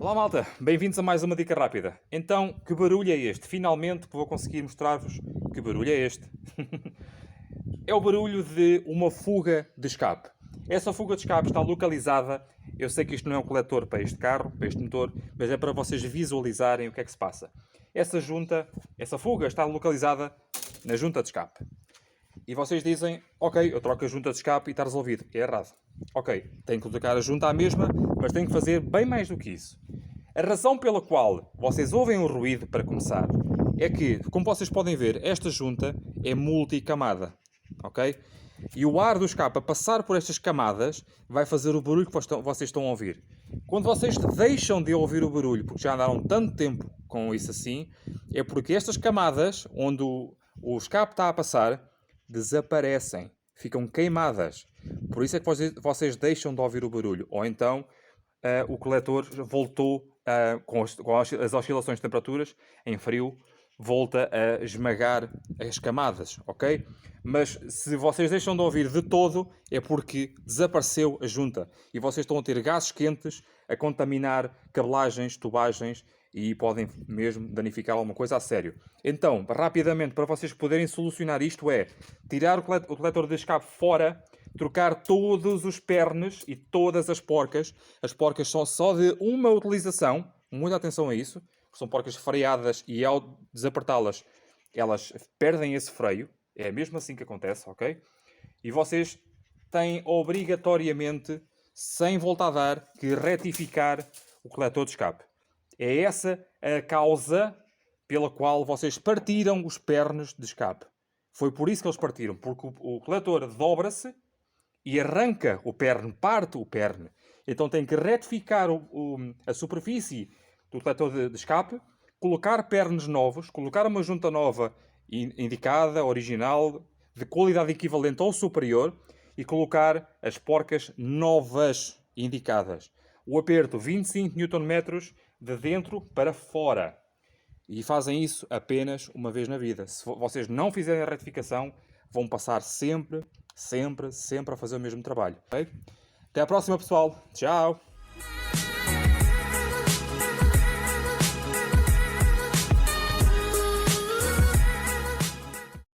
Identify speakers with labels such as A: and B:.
A: Olá malta, bem-vindos a mais uma dica rápida. Então, que barulho é este? Finalmente vou conseguir mostrar-vos que barulho é este. É o barulho de uma fuga de escape. Essa fuga de escape está localizada, eu sei que isto não é um coletor para este carro, para este motor, mas é para vocês visualizarem o que é que se passa. Essa fuga está localizada na junta de escape. E vocês dizem, ok, eu troco a junta de escape e está resolvido. É errado. Ok, tenho que colocar a junta à mesma, mas tenho que fazer bem mais do que isso. A razão pela qual vocês ouvem o ruído, para começar, é que, como vocês podem ver, esta junta é multicamada. Ok? E o ar do escape a passar por estas camadas vai fazer o barulho que vocês estão a ouvir. Quando vocês deixam de ouvir o barulho, porque já andaram tanto tempo com isso assim, é porque estas camadas, onde o escape está a passar, desaparecem, ficam queimadas. Por isso é que vocês deixam de ouvir o barulho. Ou então o coletor voltou, com as oscilações de temperaturas, em frio, volta a esmagar as camadas, ok? Mas se vocês deixam de ouvir de todo, é porque desapareceu a junta. E vocês estão a ter gases quentes a contaminar cabelagens, tubagens e podem mesmo danificar alguma coisa a sério. Então, rapidamente, para vocês poderem solucionar isto é tirar o coletor de escape fora, trocar todos os pernes e todas as porcas. As porcas são só de uma utilização, muita atenção a isso, são porcas freadas e ao desapertá-las, elas perdem esse freio. É mesmo assim que acontece, ok? E vocês têm obrigatoriamente, sem volta a dar, que retificar o coletor de escape. É essa a causa pela qual vocês partiram os pernos de escape. Foi por isso que eles partiram, porque o coletor dobra-se e arranca o perno, parte o perno. Então tem que retificar a superfície do coletor de escape, colocar pernos novos, colocar uma junta nova indicada, original, de qualidade equivalente ou superior, e colocar as porcas novas indicadas. O aperto 25 Nm de dentro para fora. E fazem isso apenas uma vez na vida. Se vocês não fizerem a retificação, vão passar sempre a fazer o mesmo trabalho. Okay? Até à próxima, pessoal. Tchau!